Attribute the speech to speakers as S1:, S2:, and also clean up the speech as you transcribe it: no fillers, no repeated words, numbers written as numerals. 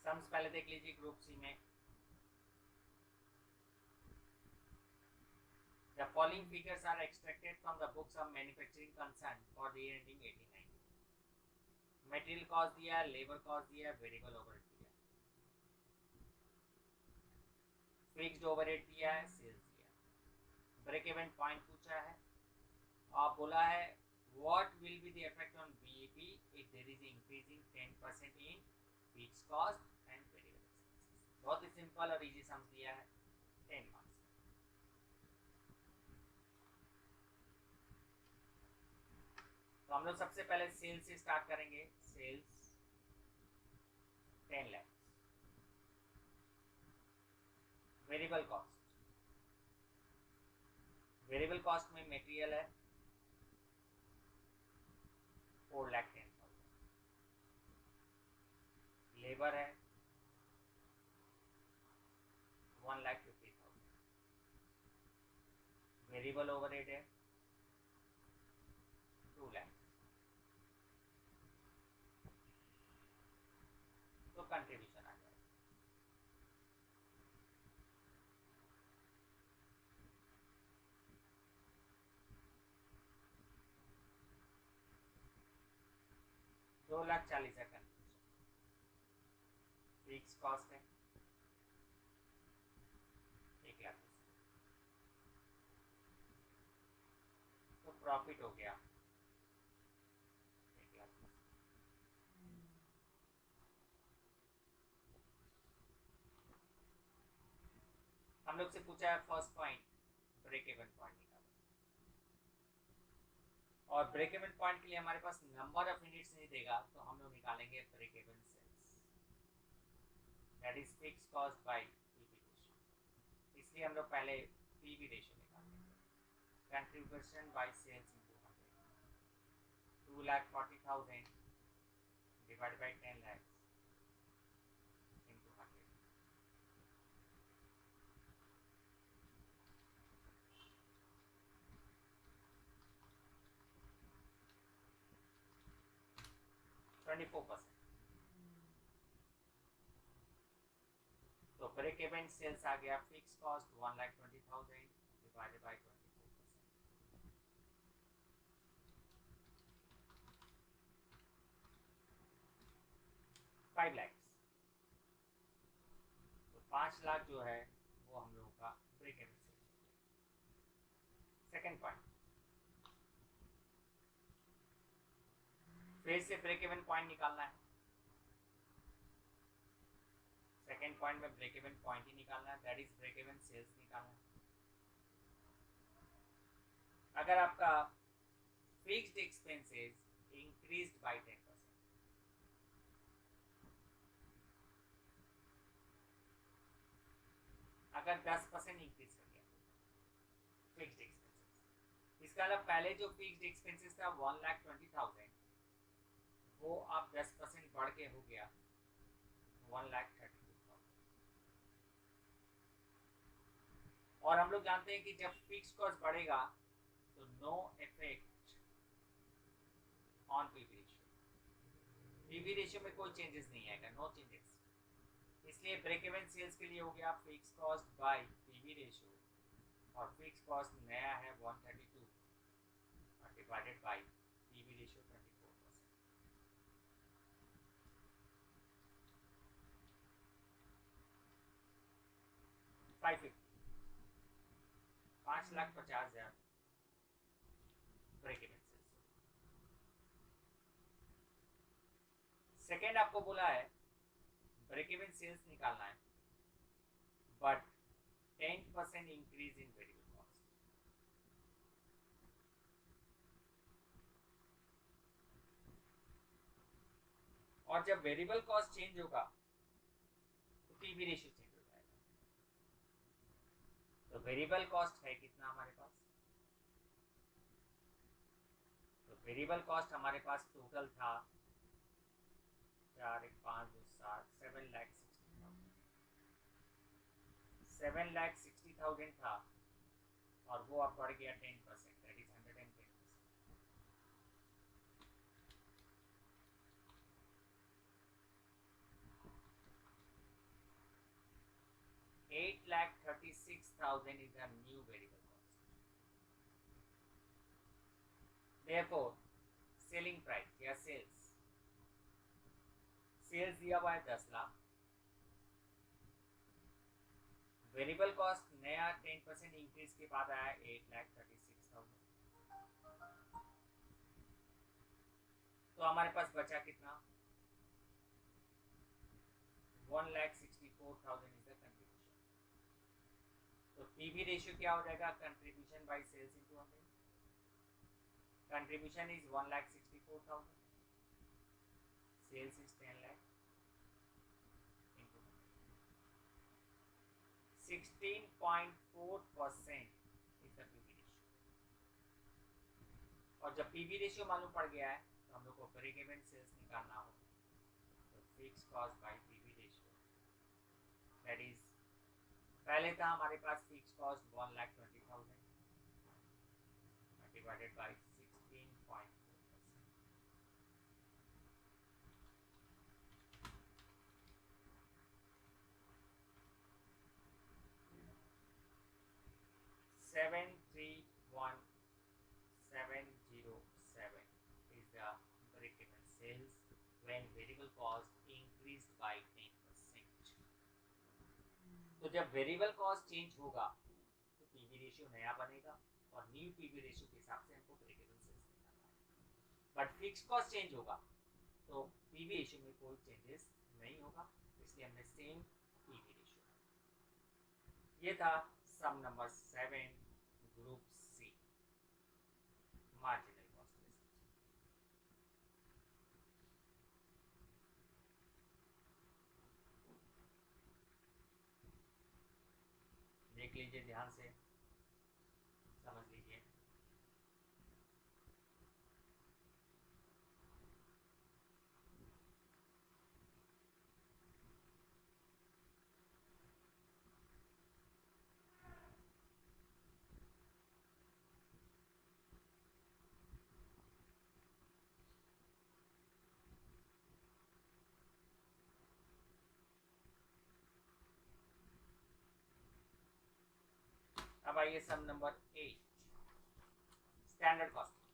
S1: Sums पहले देख लीजिए ग्रुप सी में। The following figures are extracted from the books of manufacturing concern for the year ending 1890। Material cost दिया है, labour cost दिया है, वेरिएबल ओवरहेड दिया है, फिक्स्ड ओवरहेड दिया है, सेल्स दिया है, ब्रेक इवन पॉइंट पूछा है और बोला है what will be the effect on BEP if there is increasing 10% in fixed cost and variable expenses. बहुत ही सिंपल और इजी सम्स दिया है, 10 मार्क्स। तो हम लोग सबसे पहले सेल्स से स्टार्ट करेंगे। Sales 10 lakh. Variable cost, variable cost में मटेरियल है 4,10,000, लेबर है 1,50,000, वेरिएबल ओवरहेड है 2 लाख। तो कंट्रीब्यूशन आ जाएगा। दो लाख 40 है कंट्रीब्यूशन। फिक्स कॉस्ट है 1 लाख। तो प्रॉफिट हो गया 1 लाख। हम लोग से पूछा है first point break even point निकालो, और ब्रेक इवन पॉइंट के लिए हमारे पास नंबर ऑफ यूनिट्स नहीं देगा, तो हम लोग निकालेंगे break even sales, that is fix cost by PV ratio. इसलिए हम लोग पहले पीवी रेशियो निकालेंगे, contribution by sales into 100, 2,40,000 divided by 10 lakh into 100। 24%। तो ब्रेक इवन सेल्स आ गया, fix cost 1,20,000 divided by 24%, 5 lakh. तो 5 लाख जो है वो हम लोगों का ब्रेक इवन सेल्स हो गया। सेकेंड पॉइंट, फिर से ब्रेक इवन पॉइंट निकालना है। सेकेंड पॉइंट में ब्रेक इवन पॉइंट ही निकालना है, that is break even sales निकालना है। अगर आपका फिक्स्ड एक्सपेंसेस इंक्रीज्ड बाय 10%, अगर 10% इंक्रीज कर गया फिक्स्ड एक्सपेंसेस, इसका मतलब पहले जो फिक्स्ड एक्सपेंसेस था 1,20,000, वो अब 10% बढ़ के हो गया 1,32,000। और हम लोग जानते हैं कि जब फिक्स कॉस्ट बढ़ेगा तो no effect on PV ratio, PV ratio में कोई चेंजेस नहीं आएगा, नो चेंजेस। इसलिए ब्रेक इवन सेल्स के लिए हो गया fix cost by PV ratio, और फिक्स कॉस्ट नया है 132 और divided by PV ratio 24%। 5,50,000 break even sales. Second आपको बोला है ब्रेक इवन सेल्स निकालना है, but 10% increase in variable cost. और जब वेरिएबल कॉस्ट चेंज होगा तो पीवी रेशियो चेंज हो जाएगा। तो वेरिएबल कॉस्ट है कितना हमारे पास, तो वेरिएबल कॉस्ट हमारे पास टोटल था 4, 1, 5, 2, 7, 7,60,000 था, और वो अब बढ़ गया 10%, that is 110%। 8,36,000 is the new variable cost. Therefore, selling price या sales दिया हुआ है 10 लाख, वेरिएबल कॉस्ट नया 10% इंक्रीज के बाद आया 8,36,000। तो हमारे पास बचा कितना? 1,64,000 इज द कंट्रीब्यूशन। तो पीवी रेशियो क्या हो जाएगा? Contribution by sales into 100। Contribution is 1,64,000, sales is 10 lakh into 16.4% is the PV ratio. और जब पीवी रेशियो मालूम पड़ गया है तो हम लोग को ब्रेक इवन सेल्स निकालना होगा। तो fix cost by PV ratio that is, पहले था हमारे पास fix cost 1,20,000 divided by 16.4%। $731,707 is the break-even sales when variable cost increased by 10%. तो जब वेरिएबल कॉस्ट चेंज होगा तो पीवी रेशियो नया बनेगा और न्यू पीवी रेशियो के हिसाब से हमको ब्रेक-इवन सेल्स निकालना है। बट फिक्स कॉस्ट चेंज होगा तो पीवी रेशियो में कोई चेंजेस नहीं होगा, इसलिए हमने सेम पीवी रेशियो। ये था some number 7 group C, marginal cost research. देख लीजिए ध्यान से, समझ लीजिए। अब आइए सम नंबर 8, स्टैंडर्ड कॉस्ट।